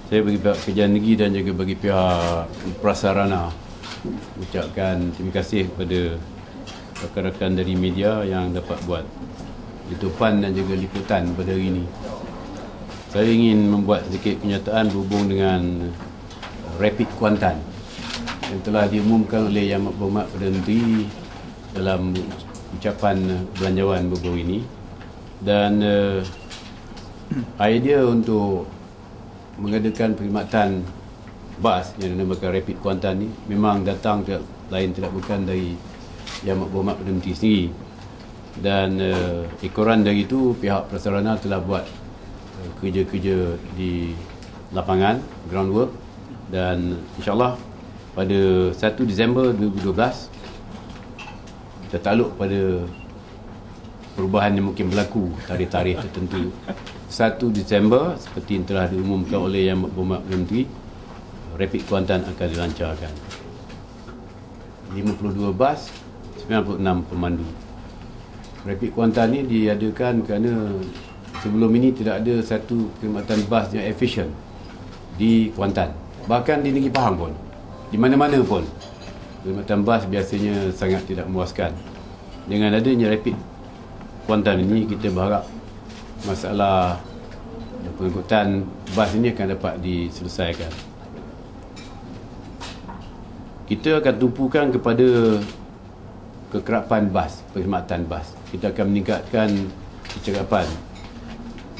Saya bagi pihak kerajaan negeri dan juga bagi pihak prasarana ucapkan terima kasih kepada rakan-rakan dari media yang dapat buat tutupan dan juga liputan pada hari ini. Saya ingin membuat sedikit kenyataan berhubung dengan Rapid Kuantan yang telah diumumkan oleh Yang Berhormat Perdana Menteri dalam ucapan belanjawan baru ini. Dan idea untuk mengadakan perkhidmatan bas yang dinamakan Rapid Kuantan ni memang datang lain tidak bukan dari Yang Berhormat Perdana Menteri sendiri. Dan ekoran dari itu pihak prasarana telah buat kerja-kerja di lapangan, groundwork, dan insyaAllah pada 1 Disember 2012 tertakluk pada perubahan yang mungkin berlaku tarikh-tarikh tertentu. 1 Disember seperti yang telah diumumkan oleh Yang Berhormat Perdana Menteri, Rapid Kuantan akan dilancarkan. 52 bas, 96 pemandu. Rapid Kuantan ini diadakan kerana sebelum ini tidak ada satu perkhidmatan bas yang efisien di Kuantan. Bahkan di Negeri Pahang pun, di mana-mana pun, perkhidmatan bas biasanya sangat tidak memuaskan. Dengan adanya Rapid Kuantan ini, kita berharap masalah pengangkutan bas ini akan dapat diselesaikan. Kita akan tumpukan kepada kekerapan bas, perkhidmatan bas. Kita akan meningkatkan kecekapan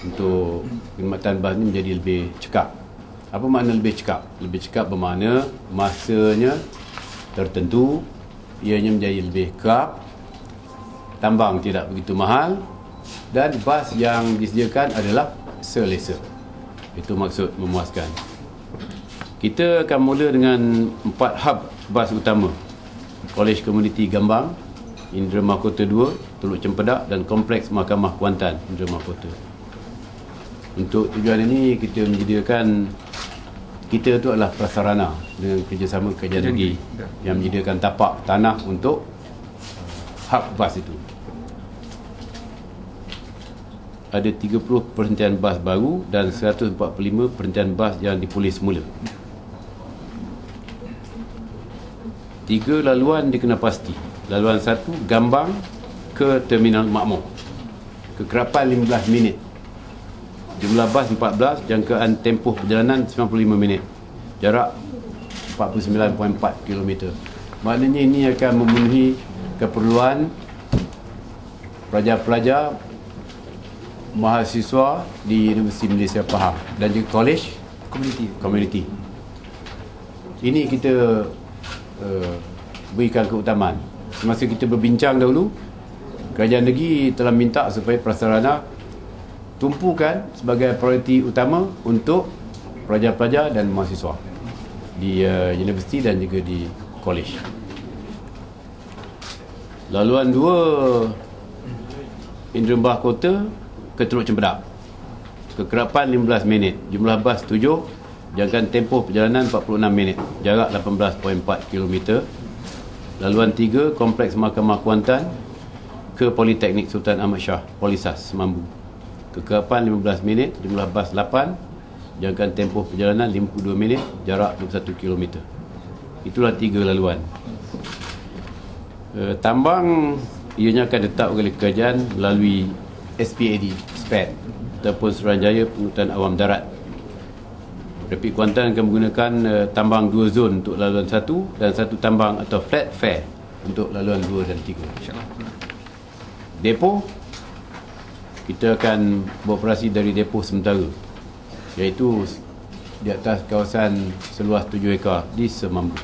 untuk perkhidmatan bas ini menjadi lebih cekap. Apa makna lebih cekap? Lebih cekap bermakna masanya tertentu, ianya menjadi lebih kerap, tambang tidak begitu mahal, dan bas yang disediakan adalah selesa. Itu maksud memuaskan. Kita akan mula dengan 4 hub bas utama: Kolej Komuniti Gambang, Indra Mahkota 2, Teluk Cempedak, dan Kompleks Mahkamah Kuantan, Indra Mahkota. Untuk tujuan ini kita menyediakan, kita itu adalah prasarana dengan kerjasama kerajaan negeri yang menyediakan tapak tanah untuk hub bas itu. Ada 30 perhentian bas baru dan 145 perhentian bas yang dipulih semula. 3 laluan dikenal pasti. Laluan 1, Gambang ke Terminal Makmur, kekerapan 15 minit. Jumlah bas 14, jangkaan tempoh perjalanan 95 minit. Jarak 49.4 km. Maknanya ini akan memenuhi keperluan pelajar-pelajar, mahasiswa di Universiti Malaysia Pahang dan juga kolej komuniti. Ini kita berikan keutamaan. Semasa kita berbincang dahulu, kerajaan negeri telah minta supaya prasarana tumpukan sebagai prioriti utama untuk pelajar-pelajar dan mahasiswa di universiti dan juga di kolej. Laluan 2, Indra Mahkota ke Teluk Cempedak, kekerapan 15 minit. Jumlah bas 7, jangkaan tempoh perjalanan 46 minit. Jarak 18.4 km. Laluan 3, Kompleks Mahkamah Kuantan ke Politeknik Sultan Ahmad Shah, Polisas, Semambu, kekerapan 15 minit. Jumlah bas 8, jangkaan tempoh perjalanan 52 minit. Jarak 21 km. Itulah 3 laluan. Tambang ianya akan ditetapkan oleh kerajaan melalui SPAD, SPAD, ataupun Suruhanjaya Pengangkutan Awam Darat. Rapid Kuantan akan menggunakan tambang 2 zon untuk laluan 1 dan 1 tambang atau flat fare untuk laluan 2 dan 3. Depo, kita akan beroperasi dari depo sementara, iaitu di atas kawasan seluas 7 ekar di Semambu.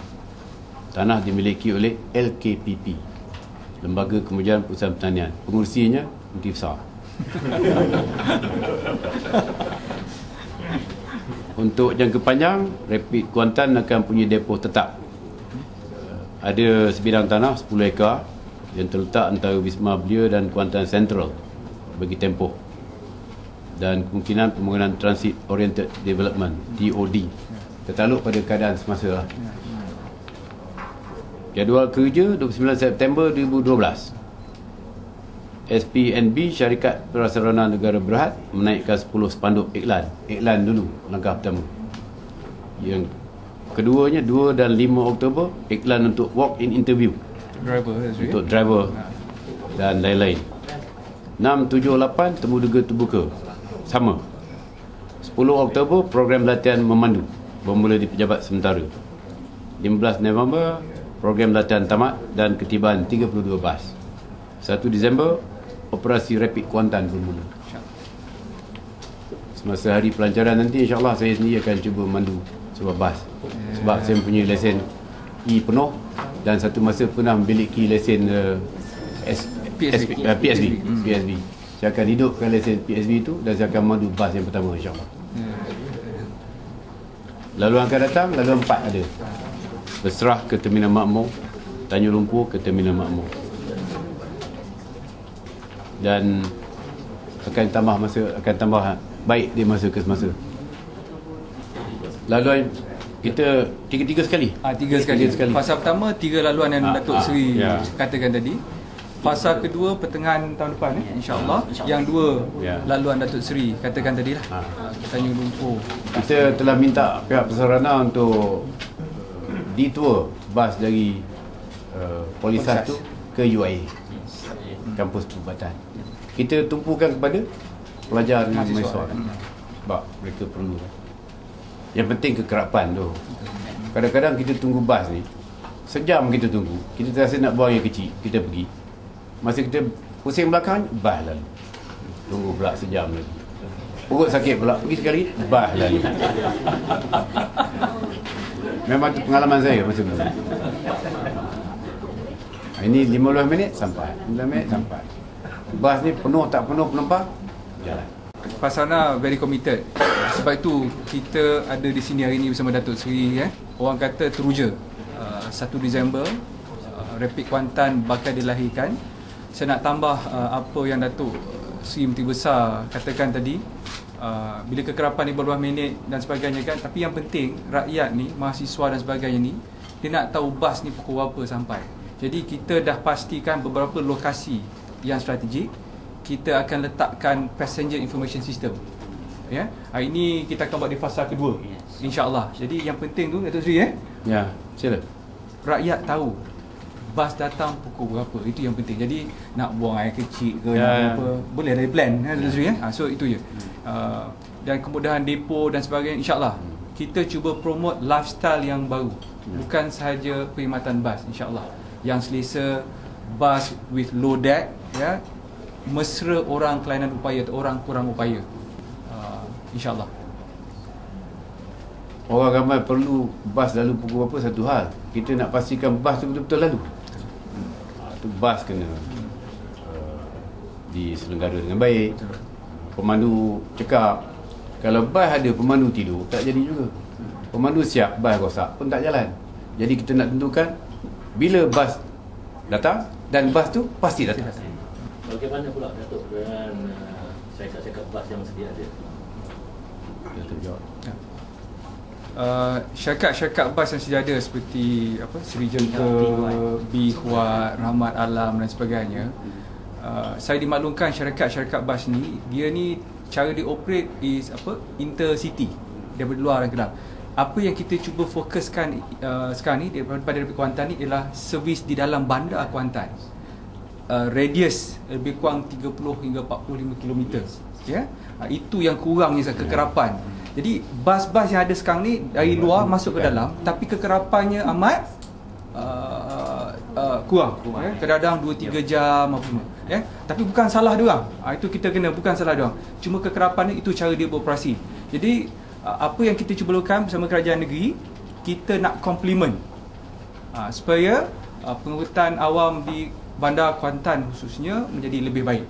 Tanah dimiliki oleh LKPP, Lembaga Kemajuan Perusahaan Pertanian. Pengurusinya Menteri Besar. Untuk jangka panjang, Rapid Kuantan akan punya depo tetap. Ada sebidang tanah 10 ekar yang terletak antara Wisma Belia dan Kuantan Central bagi tempoh, dan kemungkinan pembangunan Transit Oriented Development, TOD, tertakluk pada keadaan semasa lah. Jadual kerja 29 September 2012. SPNB, Syarikat Prasarana Negara Berhad, menaikkan 10 spanduk iklan. Iklan dulu, langkah pertama. Yang keduanya 2 dan 5 Oktober iklan untuk walk-in interview Driver untuk driver dan lain-lain. 6, 7, 8 temu duga terbuka sama. 10 Oktober program latihan memandu bermula di pejabat sementara. 15 November program latihan tamat dan ketibaan 32 bas. 1 Disember operasi rapid Kuantan bermula. Semasa hari pelancaran nanti, insyaAllah saya sendiri akan cuba mandu sebuah bas. Sebab saya punya lesen E penuh dan satu masa pernah memiliki lesen PSV. Saya akan hidupkan lesen PSV itu dan saya akan mandu bas yang pertama, insyaAllah. Lalu akan datang, lalu 4 ada. Berserah ke Terminal Makmur, Tanjung Lumpur ke Terminal Makmur. Dan akan tambah baik di masa ke semasa. Laluan kita tiga sekali. Tiga sekali. Fasa pertama 3 laluan yang Datuk Seri katakan tadi. Fasa kedua pertengahan tahun depan insya-Allah. Yang 2 laluan Datuk Seri katakan tadilah. Tanjung Lumpur. Kita telah minta pihak Pesarana untuk detour bas dari Polis 1 ke UIA, kampus perubatan. Kita tumpukan kepada pelajar dan mahasiswa sebab mereka perlu. Yang penting kekerapan tu. Kadang-kadang kita tunggu bas ni sejam, kita tunggu, kita rasa nak buang yang kecil, kita pergi. Masa kita pusing belakang, bas lalu. Tunggu pula sejam lagi. Perut sakit pula, pergi sekali, bas lalu. Memang tu pengalaman saya masa tu. Ini 15 minit sampai, 15 minit sampai. Bas ni penuh tak penuh penumpang, jalan. Pesarana very committed. Sebab itu kita ada di sini hari ini bersama Datuk Seri. Orang kata teruja. 1 Disember Rapid Kuantan bakal dilahirkan. Saya nak tambah apa yang Datuk Seri Menteri Besar katakan tadi. Bila kekerapan ni beberapa minit dan sebagainya kan. Tapi yang penting rakyat ni, mahasiswa dan sebagainya ni, dia nak tahu bas ni pukul berapa sampai. Jadi kita dah pastikan beberapa lokasi yang strategik. Kita akan letakkan passenger information system. Ya, hari ini kita akan buat di fasa kedua, insya-Allah. Jadi yang penting tu Datuk Seri Ya, sila. Rakyat tahu bas datang pukul berapa. Itu yang penting. Jadi nak buang air kecil ke nak apa, boleh ada plan Datuk Seri so itu je. Dan kemudahan depo dan sebagainya, insya-Allah. Kita cuba promote lifestyle yang baru. Bukan sahaja perkhidmatan bas, insya-Allah. Yang selesa, bas with low deck, ya. Mesra orang kelainan upaya atau orang kurang upaya, insyaAllah. Orang ramai perlu bas lalu pukul berapa satu hal. Kita nak pastikan bas tu betul-betul lalu. Tu bas kena diselenggara dengan baik. Pemandu cekap. Kalau bas ada pemandu tidur, tak jadi juga. Pemandu siap, bas rosak pun tak jalan. Jadi kita nak tentukan bila bas datang dan bas tu pasti datang. Bagaimana pula Datuk dengan syarikat-syarikat bas yang sedia ada? Datuk jawab. Syarikat-syarikat bas yang sedia ada seperti apa, Seri Jengka, Bihuat, Rahmat Alam dan sebagainya. Saya dimaklumkan syarikat-syarikat bas ni, dia ni cara dia operate is apa, intercity daripada luar dan ke dalam. Apa yang kita cuba fokuskan sekarang ni daripada Kuantan ni ialah servis di dalam bandar Kuantan. Radius lebih kurang 30 hingga 45 km. Ya, itu yang kurangnya kekerapan. Jadi bas-bas yang ada sekarang ni dari luar masuk ke dalam, tapi kekerapannya amat kurang. Kadang-kadang 2-3 jam apa semua. Ya, tapi bukan salah dia orang. Itu kita kena, bukan salah dia orang. Cuma kekerapan ni, itu cara dia beroperasi. Jadi apa yang kita cuba lakukan bersama kerajaan negeri, kita nak complement supaya pengangkutan awam di Bandar Kuantan khususnya menjadi lebih baik,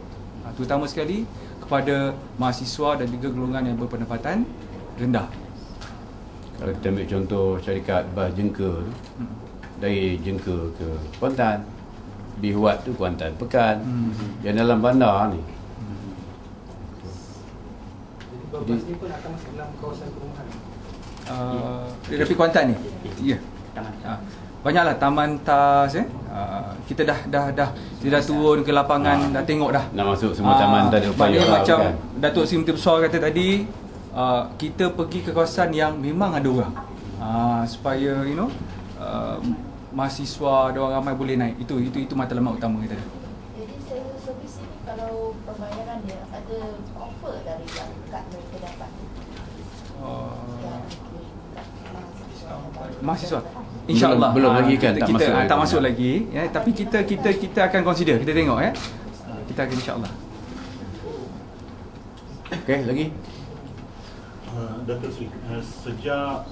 terutama sekali kepada mahasiswa dan juga golongan yang berpendapatan rendah. Kalau kita ambil contoh syarikat bas Jengka tu, dari Jengka ke Kuantan, Bihuat tu Kuantan Pekan, yang dalam bandar ni. Jadi bas ni pun akan masuk dalam kawasan perumahan. Rapid Kuantan ni, ya. Banyaklah Taman Tas, kita dah turun ke lapangan, dah tengok dah. Nak masuk semua taman tak ada upaya lah, macam kan? Datuk Seri Menteri Besar kata tadi, kita pergi ke kawasan yang memang ada orang. supaya mahasiswa ada orang ramai boleh naik. Itu matlamat utama kita. Jadi servis ini kalau pembayaran dia ada offer dari yang kad mereka dapat. Mahasiswa. InsyaAllah belum lagi kan, tak masuk lagi ya, tapi kita akan consider, kita tengok ya. Kita akan insyaAllah. Okey, lagi. Datuk Seri, sejak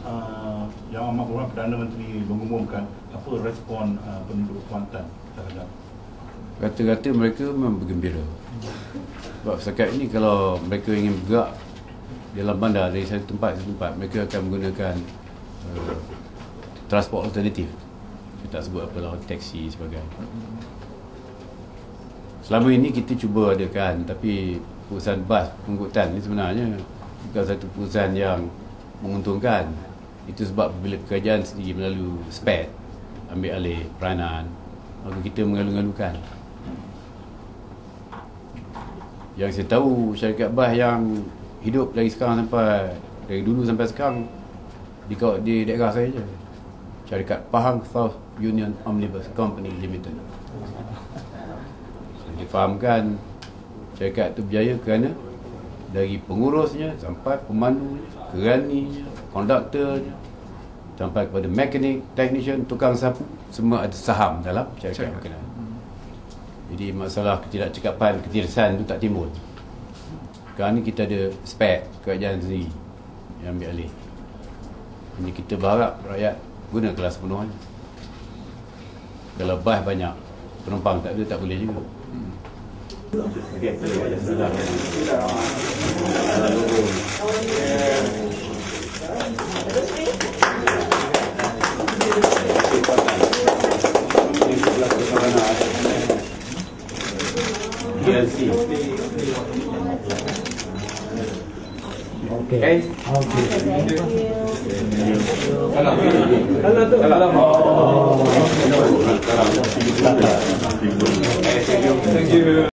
Yang Amat Berhormat Perdana Menteri mengumumkan, apa respon penduduk Kuantan terhadap? Kata-kata mereka memang bergembira. Sebab setakat ini kalau mereka ingin bergerak dalam bandar dari satu tempat ke tempat, mereka akan menggunakan transport alternatif. Kita tak sebut apalah, taksi sebagainya. Selama ini kita cuba adakan, tapi perusahaan bas pengangkutan ni sebenarnya bukan satu perusahaan yang menguntungkan. Itu sebab bila kerajaan sendiri melalui SPED ambil alih peranan, maka kita mengalu-alukan. Yang saya tahu, syarikat bas yang hidup dari dulu sampai sekarang di daerah saya je, syarikat Pahang South Union Omnibus Company Limited. Difahamkan syarikat itu berjaya kerana dari pengurusnya sampai pemandunya, keraninya, konduktornya, sampai kepada mekanik, technician, tukang sapu, semua ada saham dalam syarikat berkenaan. Jadi masalah ketidakcekapan, ketirisan itu tak timbul. Sekarang ni kita ada spek kerajaan sendiri yang ambil alih. Ini kita berharap rakyat guna kelas penuhnya. Kalau bas banyak, penumpang tak ada, tak boleh juga. Okay.